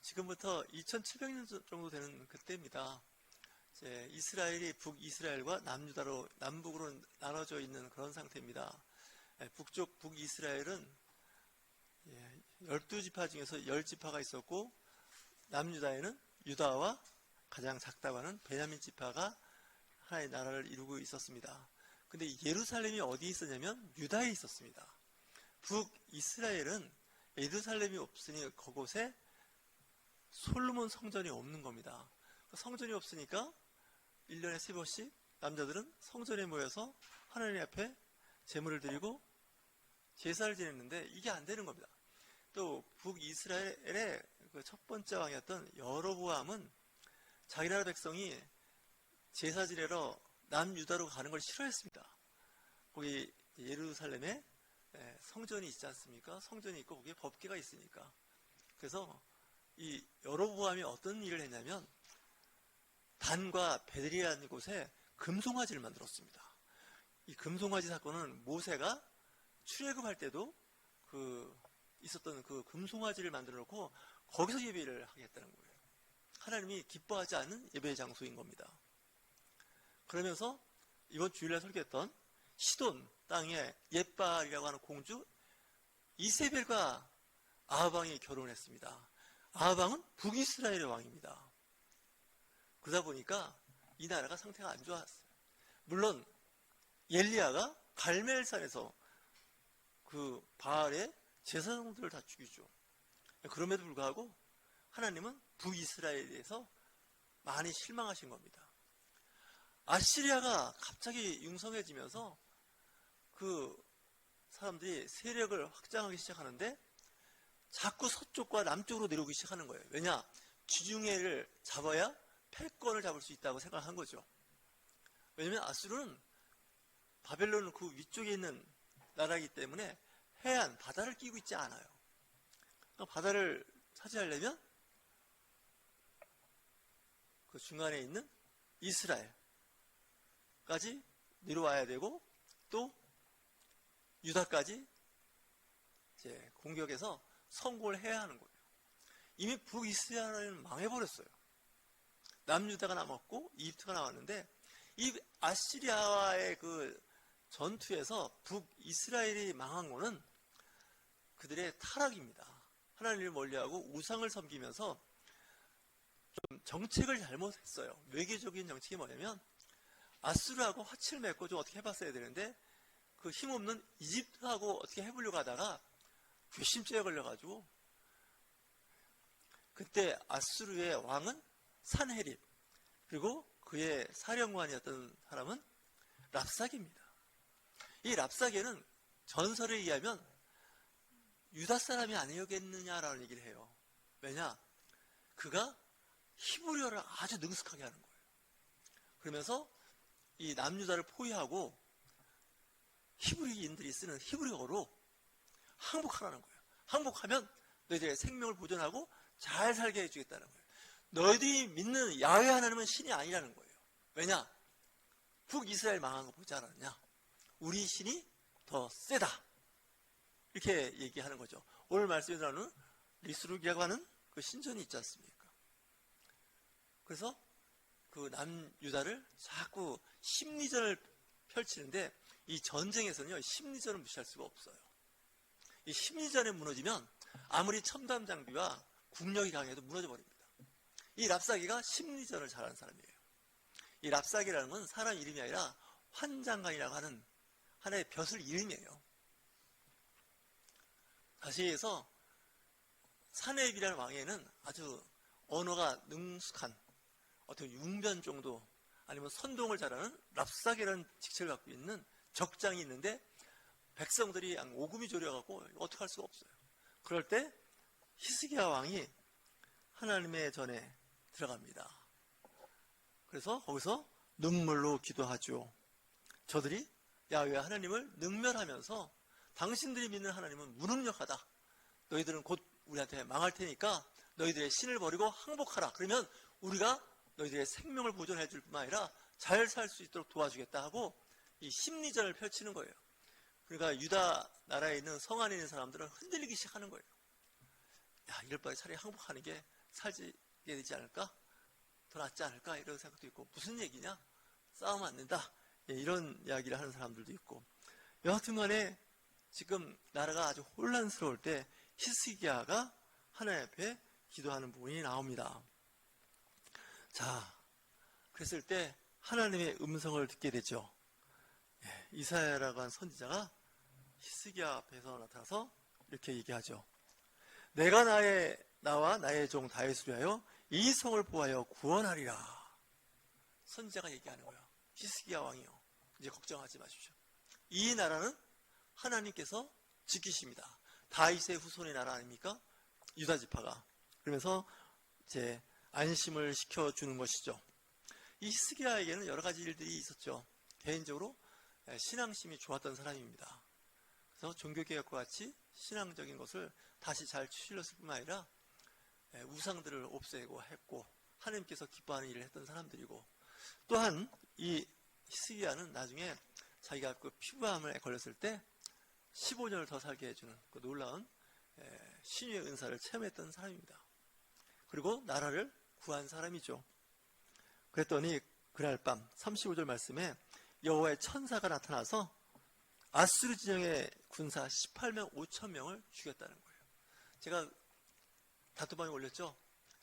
지금부터 2700년 정도 되는 그때입니다. 이제 이스라엘이 북이스라엘과 남북으로 나눠져 있는 그런 상태입니다. 북쪽 북이스라엘은 12지파 중에서 10지파가 있었고, 남유다에는 유다와 가장 작다고 하는 베냐민 지파가 하나의 나라를 이루고 있었습니다. 근데 예루살렘이 어디에 있었냐면 유다에 있었습니다. 북이스라엘은 예루살렘이 없으니 그곳에 솔로몬 성전이 없는 겁니다. 성전이 없으니까 1년에 3번씩 남자들은 성전에 모여서 하나님 앞에 제물을 드리고 제사를 지냈는데 이게 안 되는 겁니다. 또 북이스라엘의 그 첫 번째 왕이었던 여로보암은 자기 나라 백성이 제사 지내러 남유다로 가는 걸 싫어했습니다. 거기 예루살렘에 성전이 있지 않습니까? 성전이 있고 거기에 법궤가 있으니까. 그래서 이 여로보암이 어떤 일을 했냐면 단과 베델이라는 곳에 금송아지를 만들었습니다. 이 금송아지 사건은 모세가 출애굽할 때도 있었던 그 금송아지를 만들어 놓고 거기서 예배를 하겠다는 거예요. 하나님이 기뻐하지 않는 예배의 장소인 겁니다. 그러면서 이번 주일날 설교했던 시돈 땅에 옙바알이라고 하는 공주 이세벨과 아하방이 결혼했습니다. 아하방은 북이스라엘의 왕입니다. 그러다 보니까 이 나라가 상태가 안 좋았어요. 물론 엘리야가 갈멜산에서 그 바알의 제사장들을 다 죽이죠. 그럼에도 불구하고 하나님은 북이스라엘에 대해서 많이 실망하신 겁니다. 아시리아가 갑자기 융성해지면서 그 사람들이 세력을 확장하기 시작하는데 자꾸 서쪽과 남쪽으로 내려오기 시작하는 거예요. 왜냐? 지중해를 잡아야 패권을 잡을 수 있다고 생각한 거죠. 왜냐면 아수르는 바벨론 그 위쪽에 있는 나라이기 때문에 해안, 바다를 끼고 있지 않아요. 그러니까 바다를 차지하려면 그 중간에 있는 이스라엘까지 내려와야 되고 또 유다까지 이제 공격해서 성공을 해야 하는 거예요. 이미 북이스라엘은 망해버렸어요. 남유다가 남았고 이집트가 나왔는데 이 아시리아와의 그 전투에서 북이스라엘이 망한 거는 그들의 타락입니다. 하나님을 멀리하고 우상을 섬기면서 좀 정책을 잘못했어요. 외교적인 정책이 뭐냐면 아수르하고 화치를 맺고 좀 어떻게 해봤어야 되는데 그 힘없는 이집트하고 어떻게 해보려고 하다가 괘씸죄에 걸려가지고 그때 아수르의 왕은 산헤립 그리고 그의 사령관이었던 사람은 랍사게입니다. 이 랍사게는 전설에 의하면 유다 사람이 아니었겠느냐라는 얘기를 해요. 왜냐? 그가 히브리어를 아주 능숙하게 하는 거예요. 그러면서 이 남유다를 포위하고 히브리인들이 쓰는 히브리어로 항복하라는 거예요. 항복하면 너희들의 생명을 보존하고 잘 살게 해주겠다는 거예요. 너희들이 믿는 야훼 하나님은 신이 아니라는 거예요. 왜냐? 북이스라엘 망한 거 보지 않았냐? 우리 신이 더 세다. 이렇게 얘기하는 거죠. 오늘 말씀에 나오는 리스룩이라고 하는 그 신전이 있지 않습니까? 그래서 그 남유다를 자꾸 심리전을 펼치는데 이 전쟁에서는요, 심리전을 무시할 수가 없어요. 이 심리전에 무너지면 아무리 첨단 장비와 국력이 강해도 무너져 버립니다. 이 랍사게가 심리전을 잘하는 사람이에요. 이 랍사게라는 건 사람 이름이 아니라 환장관이라고 하는 하나의 벼슬 이름이에요. 다시 해서 산헤립이라는 왕에는 아주 언어가 능숙한 어떤 융변 정도 아니면 선동을 잘하는 랍사게라는 직책을 갖고 있는 적장이 있는데 백성들이 오금이 졸여갖고 어떻게 할 수가 없어요. 그럴 때 히스기야 왕이 하나님의 전에 들어갑니다. 그래서 거기서 눈물로 기도하죠. 저들이 야훼 하나님을 능멸하면서 당신들이 믿는 하나님은 무능력하다. 너희들은 곧 우리한테 망할 테니까 너희들의 신을 버리고 항복하라. 그러면 우리가 너희들의 생명을 보존해 줄 뿐만 아니라 잘 살 수 있도록 도와주겠다 하고 이 심리전을 펼치는 거예요. 그러니까 유다 나라에 있는 성 안에 있는 사람들은 흔들리기 시작하는 거예요. 야, 이럴 바에 차라리 항복하는 게 살게 되지 않을까? 더 낫지 않을까? 이런 생각도 있고, 무슨 얘기냐? 싸우면 안 된다. 예, 이런 이야기를 하는 사람들도 있고. 여하튼 간에 지금 나라가 아주 혼란스러울 때 히스기야가 하나님 앞에 기도하는 부분이 나옵니다. 자, 그랬을 때 하나님의 음성을 듣게 되죠. 예, 이사야라고 하는 선지자가 히스기야 앞에서 나타나서 이렇게 얘기하죠. 내가 나와 나의 종 다윗을 위하여 이 성을 보하여 구원하리라. 선지자가 얘기하는 거예요. 히스기야 왕이요, 이제 걱정하지 마십시오. 이 나라는 하나님께서 지키십니다. 다윗의 후손의 나라 아닙니까? 유다 지파가. 그러면서 이제 안심을 시켜주는 것이죠. 이 히스기야에게는 여러 가지 일들이 있었죠. 개인적으로 신앙심이 좋았던 사람입니다. 그래서 종교개혁과 같이 신앙적인 것을 다시 잘 추실렀을 뿐만 아니라 우상들을 없애고 했고 하나님께서 기뻐하는 일을 했던 사람들이고, 또한 이 히스기야는 나중에 자기가 그 피부암에 걸렸을 때 15년을 더 살게 해주는 그 놀라운 신유의 은사를 체험했던 사람입니다. 그리고 나라를 구한 사람이죠. 그랬더니 그날 밤 35절 말씀에 여호와의 천사가 나타나서 아수르 진영의 군사 18만 5천 명을 죽였다는 거예요. 제가 다투방에 올렸죠.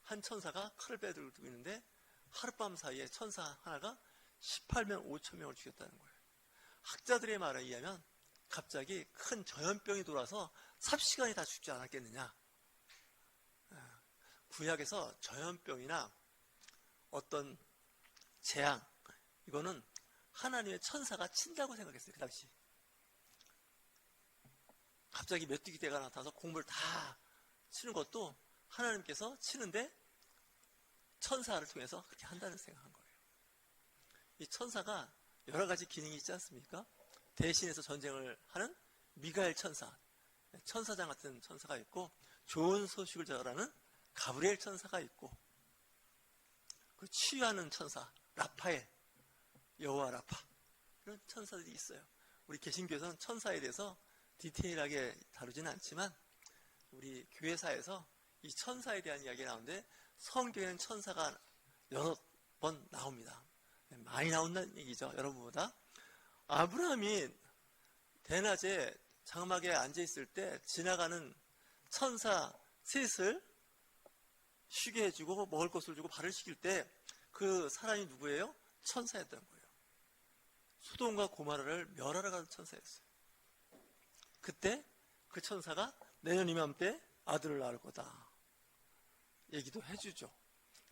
한 천사가 칼을 빼들고 있는데 하룻밤 사이에 천사 하나가 18만 5천 명을 죽였다는 거예요. 학자들의 말에 의하면 갑자기 큰 전염병이 돌아서 삽시간이 다 죽지 않았겠느냐. 구약에서 전염병이나 어떤 재앙, 이거는 하나님의 천사가 친다고 생각했어요. 그 당시 갑자기 메뚜기 떼가 나타나서 공물을 다 치는 것도 하나님께서 치는데 천사를 통해서 그렇게 한다는 생각한 거예요. 이 천사가 여러 가지 기능이 있지 않습니까? 대신해서 전쟁을 하는 미가엘 천사, 천사장 같은 천사가 있고, 좋은 소식을 전하는 가브리엘 천사가 있고, 그 치유하는 천사 라파엘, 여호와 라파, 이런 천사들이 있어요. 우리 개신교에서는 천사에 대해서 디테일하게 다루지는 않지만 우리 교회사에서 이 천사에 대한 이야기가 나오는데 성경에는 천사가 여러 번 나옵니다. 많이 나온다는 얘기죠. 여러분보다. 아브라함이 대낮에 장막에 앉아있을 때 지나가는 천사 셋을 쉬게 해주고 먹을 것을 주고 발을 씻길 때 그 사람이 누구예요? 천사였던 거예요. 소돔과 고모라를 멸하러 가는 천사였어요. 그때 그 천사가 내년 이맘때 아들을 낳을 거다 얘기도 해주죠.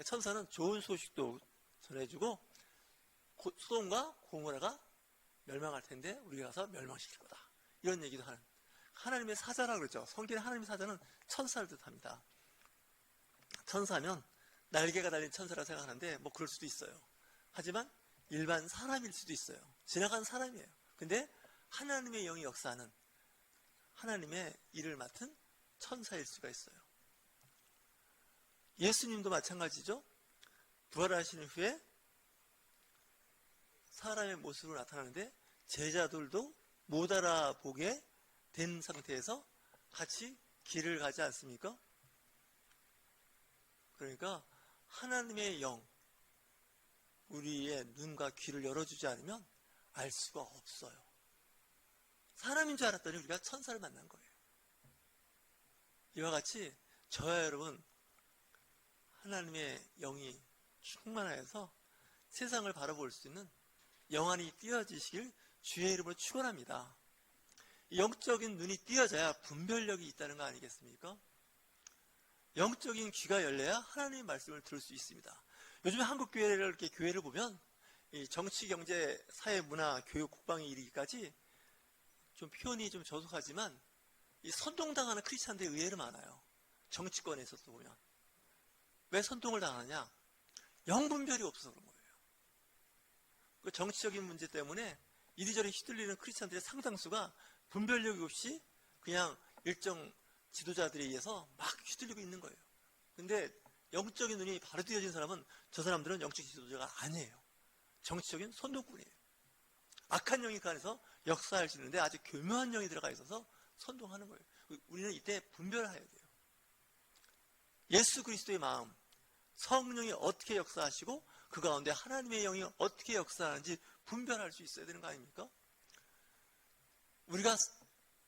천사는 좋은 소식도 전해주고 소돔과 고모라가 멸망할 텐데 우리가 가서 멸망시킬 거다, 이런 얘기도 하는 하나님의 사자라고 그러죠. 성경의 하나님의 사자는 천사를 뜻합니다. 천사면 날개가 달린 천사라고 생각하는데 뭐 그럴 수도 있어요. 하지만 일반 사람일 수도 있어요. 지나간 사람이에요. 근데 하나님의 영이 역사하는 하나님의 일을 맡은 천사일 수가 있어요. 예수님도 마찬가지죠. 부활하신 후에 사람의 모습으로 나타나는데 제자들도 못 알아보게 된 상태에서 같이 길을 가지 않습니까? 그러니까 하나님의 영, 우리의 눈과 귀를 열어주지 않으면 알 수가 없어요. 사람인 줄 알았더니 우리가 천사를 만난 거예요. 이와 같이 저와 여러분 하나님의 영이 충만하여서 세상을 바라볼 수 있는 영안이 띄어지시길 주의 이름으로 축원합니다. 영적인 눈이 띄어져야 분별력이 있다는 거 아니겠습니까? 영적인 귀가 열려야 하나님의 말씀을 들을 수 있습니다. 요즘 한국 교회를 이렇게 교회를 보면 이 정치, 경제, 사회, 문화, 교육, 국방에 이르기까지 좀 표현이 좀 저속하지만 이 선동당하는 크리스찬들이 의외로 많아요. 정치권에서도 보면. 왜 선동을 당하느냐? 영분별이 없어서 그런 거예요. 그 정치적인 문제 때문에 이리저리 휘둘리는 크리스찬들의 상당수가 분별력이 없이 그냥 일정 지도자들에 의해서 막 휘둘리고 있는 거예요. 근데 영적인 눈이 바로 띄어진 사람은 저 사람들은 영적 지도자가 아니에요. 정치적인 선동꾼이에요. 악한 영이 그 안에서 역사할 수 있는데 아주 교묘한 영이 들어가 있어서 선동하는 거예요. 우리는 이때 분별해야 돼요. 예수 그리스도의 마음, 성령이 어떻게 역사하시고 그 가운데 하나님의 영이 어떻게 역사하는지 분별할 수 있어야 되는 거 아닙니까? 우리가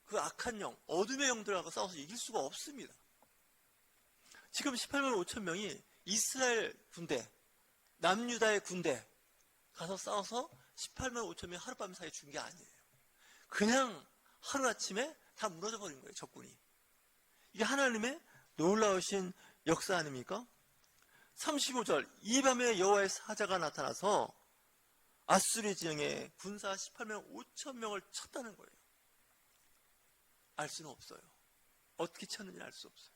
그 악한 영, 어둠의 영들하고 싸워서 이길 수가 없습니다. 지금 18만 5천 명이 이스라엘 군대, 남유다의 군대 가서 싸워서 18만 5천 명이 하룻밤 사이에 죽은 게 아니에요. 그냥 하루아침에 다 무너져 버린 거예요, 적군이. 이게 하나님의 놀라우신 역사 아닙니까? 35절, 이 밤에 여호와의 사자가 나타나서 아수르 진영에 군사 18만 5천 명을 쳤다는 거예요. 알 수는 없어요. 어떻게 쳤는지 알 수 없어요.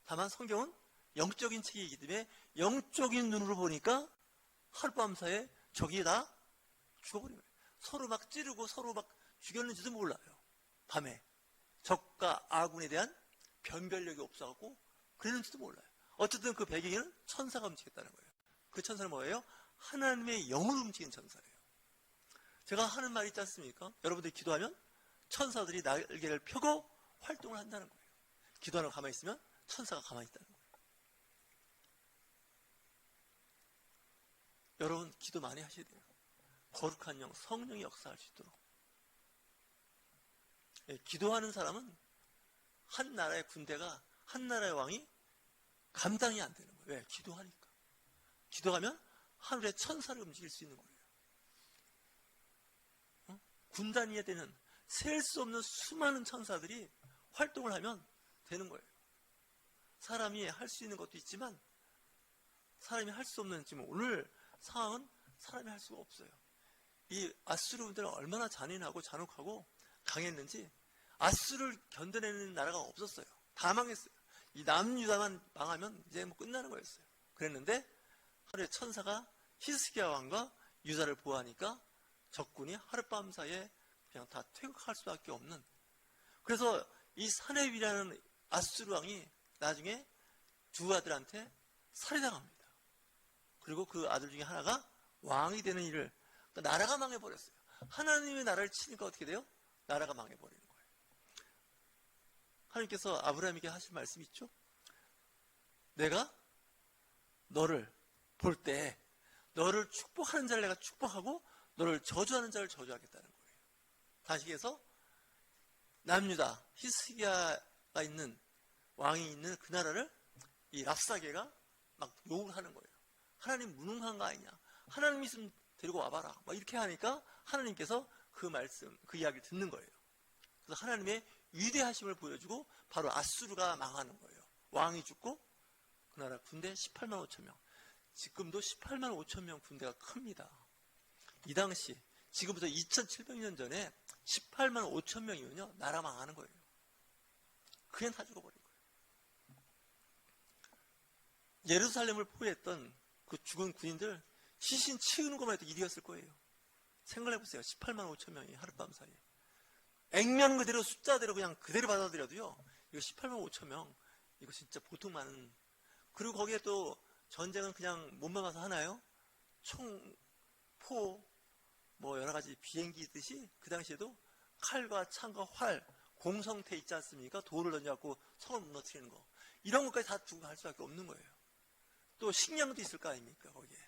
다만 성경은 영적인 책이기 때문에 영적인 눈으로 보니까 하룻밤 사이에 적이 다 죽어버린 거예요. 서로 막 찌르고 서로 막 죽였는지도 몰라요. 밤에 적과 아군에 대한 변별력이 없어갖고 그랬는지도 몰라요. 어쨌든 그 배경에는 천사가 움직였다는 거예요. 그 천사는 뭐예요? 하나님의 영을 움직이는 천사예요. 제가 하는 말이 있지 않습니까? 여러분들이 기도하면 천사들이 날개를 펴고 활동을 한다는 거예요. 기도하는 가만히 있으면 천사가 가만히 있다는 거예요. 여러분 기도 많이 하셔야 돼요. 거룩한 영, 성령이 역사할 수 있도록. 기도하는 사람은 한 나라의 군대가, 한 나라의 왕이 감당이 안 되는 거예요. 왜? 기도하니까. 기도하면 하늘의 천사를 움직일 수 있는 거예요. 군단위에 되는 셀 수 없는 수많은 천사들이 활동을 하면 되는 거예요. 사람이 할 수 있는 것도 있지만 사람이 할 수 없는, 지금 오늘 상황은 사람이 할 수가 없어요. 이 아수르 군대는 얼마나 잔인하고 잔혹하고 강했는지 아수르를 견뎌내는 나라가 없었어요. 다 망했어요. 이 남유다만 망하면 이제 뭐 끝나는 거였어요. 그랬는데 하루에 천사가 히스기야 왕과 유다를 보호하니까 적군이 하룻밤 사이에 그냥 다 퇴각할 수밖에 없는. 그래서 이 사렙이라는 아수르 왕이 나중에 두 아들한테 살해당합니다. 그리고 그 아들 중에 하나가 왕이 되는 일을, 그러니까 나라가 망해버렸어요. 하나님의 나라를 치니까 어떻게 돼요? 나라가 망해버리는 거예요. 하나님께서 아브라함에게 하신 말씀이 있죠? 내가 너를 볼 때 너를 축복하는 자를 내가 축복하고 너를 저주하는 자를 저주하겠다는 거예요. 다시해서 남유다 히스기야가 있는 왕이 있는 그 나라를 이 랍사게가 막 욕을 하는 거예요. 하나님 무능한 거 아니냐, 하나님 있으면 데리고 와봐라, 막 이렇게 하니까 하나님께서 그 말씀, 그 이야기를 듣는 거예요. 그래서 하나님의 위대하심을 보여주고 바로 아수르가 망하는 거예요. 왕이 죽고 그 나라 군대 18만 5천 명. 지금도 18만 5천 명 군대가 큽니다. 이 당시 지금부터 2700년 전에 18만 5천 명이면요 나라 망하는 거예요. 그냥 다 죽어버린 거예요. 예루살렘을 포위했던 그 죽은 군인들 시신 치우는 것만 해도 일이었을 거예요. 생각해보세요. 18만 5천 명이 하룻밤 사이에. 액면 그대로 숫자대로 그냥 그대로 받아들여도요, 이거 18만 5천 명, 이거 진짜 보통 많은. 그리고 거기에 또 전쟁은 그냥 몸만 가서 하나요? 총, 포, 뭐 여러 가지 비행기 있듯이 그 당시에도 칼과 창과 활, 공성태 있지 않습니까? 돌을 던져갖고 성을 무너뜨리는 거. 이런 것까지 다 두고 갈 수밖에 없는 거예요. 또 식량도 있을 거 아닙니까? 거기에.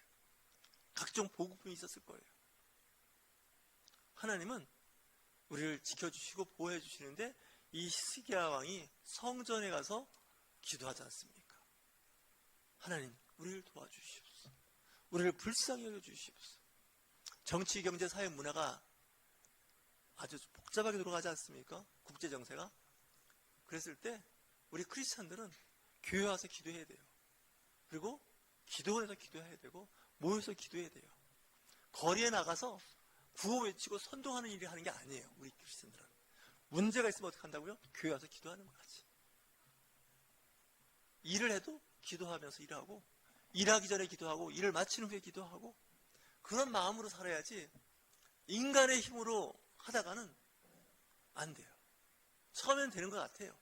각종 보급품이 있었을 거예요. 하나님은 우리를 지켜주시고 보호해 주시는데 이 히스기야 왕이 성전에 가서 기도하지 않습니까? 하나님, 우리를 도와주시옵소서. 우리를 불쌍히 여겨주시옵소서. 정치, 경제, 사회, 문화가 아주 복잡하게 돌아가지 않습니까? 국제 정세가. 그랬을 때 우리 크리스찬들은 교회 와서 기도해야 돼요. 그리고 기도원에서 기도해야 되고 모여서 기도해야 돼요. 거리에 나가서 구호 외치고 선동하는 일을 하는 게 아니에요. 우리 크리스찬들은. 문제가 있으면 어떻게 한다고요? 교회 와서 기도하는 거지. 일을 해도 기도하면서 일하고, 일하기 전에 기도하고, 일을 마친 후에 기도하고, 그런 마음으로 살아야지 인간의 힘으로 하다가는 안 돼요. 처음엔 되는 것 같아요.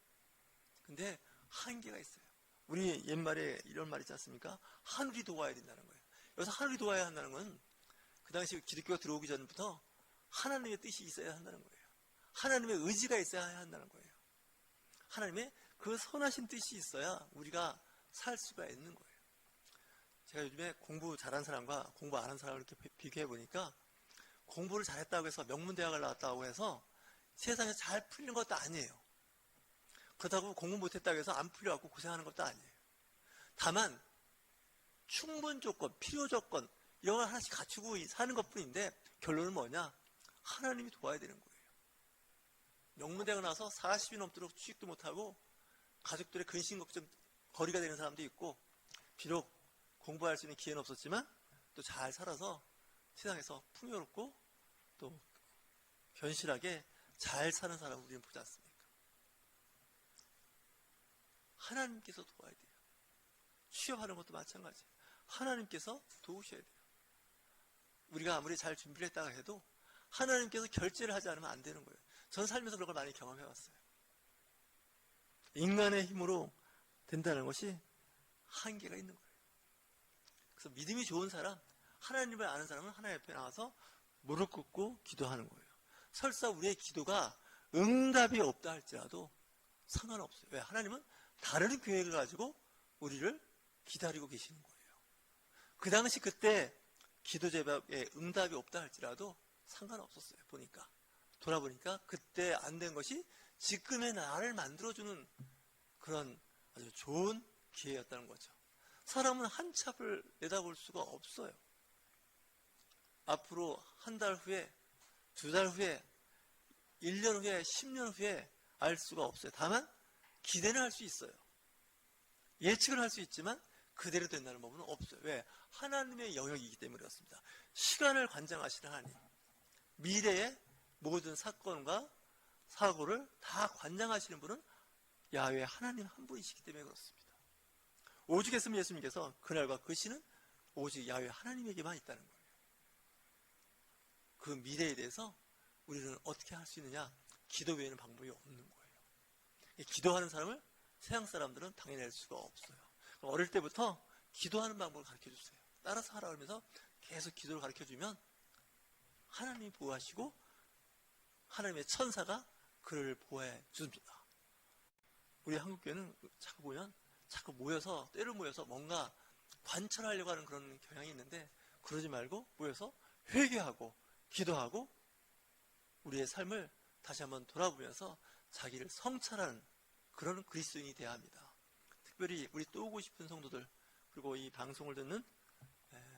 근데 한계가 있어요. 우리 옛말에 이런 말 있지 않습니까? 하늘이 도와야 된다는 거예요. 여기서 하늘이 도와야 한다는 건 그 당시 기독교가 들어오기 전부터 하나님의 뜻이 있어야 한다는 거예요. 하나님의 의지가 있어야 한다는 거예요. 하나님의 그 선하신 뜻이 있어야 우리가 살 수가 있는 거예요. 제가 요즘에 공부 잘한 사람과 공부 안 한 사람을 이렇게 비교해 보니까 공부를 잘했다고 해서 명문대학을 나왔다고 해서 세상에 잘 풀리는 것도 아니에요. 그렇다고 공부 못했다고 해서 안 풀려갖고 고생하는 것도 아니에요. 다만 충분 조건, 필요 조건 이런 걸 하나씩 갖추고 사는 것뿐인데 결론은 뭐냐? 하나님이 도와야 되는 거예요. 명문대학 나와서 40이 넘도록 취직도 못하고 가족들의 근심 걱정 거리가 되는 사람도 있고 비록 공부할 수 있는 기회는 없었지만 또 잘 살아서 세상에서 풍요롭고 또 견실하게 잘 사는 사람을 우리는 보지 않습니까? 하나님께서 도와야 돼요. 취업하는 것도 마찬가지예요. 하나님께서 도우셔야 돼요. 우리가 아무리 잘 준비를 했다가 해도 하나님께서 결제를 하지 않으면 안 되는 거예요. 전 살면서 그런 걸 많이 경험해왔어요. 인간의 힘으로 된다는 것이 한계가 있는 거예요. 그래서 믿음이 좋은 사람, 하나님을 아는 사람은 하나님 옆에 나와서 무릎 꿇고 기도하는 거예요. 설사 우리의 기도가 응답이 없다 할지라도 상관없어요. 왜? 하나님은 다른 계획을 가지고 우리를 기다리고 계시는 거예요. 그 당시 그때 기도 제목에 응답이 없다 할지라도 상관없었어요. 돌아보니까 그때 안 된 것이 지금의 나를 만들어주는 그런 아주 좋은 기회였다는 거죠. 사람은 한 찹을 내다볼 수가 없어요. 앞으로 한 달 후에, 두 달 후에, 1년 후에, 10년 후에 알 수가 없어요. 다만 기대는 할 수 있어요. 예측을 할 수 있지만 그대로 된다는 법은 없어요. 왜? 하나님의 영역이기 때문에 그렇습니다. 시간을 관장하시는 하나님, 미래의 모든 사건과 사고를 다 관장하시는 분은 야훼 하나님 한 분이시기 때문에 그렇습니다. 오죽했으면 예수님께서 그날과 그 시는 오직 야훼 하나님에게만 있다는 거예요. 그 미래에 대해서 우리는 어떻게 할 수 있느냐? 기도 외에는 방법이 없는 거예요. 기도하는 사람을 세상 사람들은 당해낼 수가 없어요. 어릴 때부터 기도하는 방법을 가르쳐 주세요. 따라서 하라 그러면서 계속 기도를 가르쳐 주면 하나님이 보호하시고 하나님의 천사가 그를 보호해 줍니다. 우리 한국교회는 자꾸 보면 자꾸 모여서 때로 모여서 뭔가 관철하려고 하는 그런 경향이 있는데 그러지 말고 모여서 회개하고 기도하고 우리의 삶을 다시 한번 돌아보면서 자기를 성찰하는 그런 그리스도인이 되어야 합니다. 특별히 우리 또 오고 싶은 성도들 그리고 이 방송을 듣는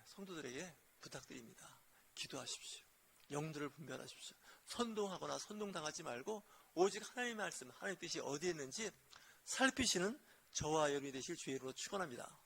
성도들에게 부탁드립니다. 기도하십시오. 영들을 분별하십시오. 선동하거나 선동당하지 말고 오직 하나님의 말씀, 하나님의 뜻이 어디에 있는지 살피시는 저와 여러분이 되실 주의 이름으로 축원합니다.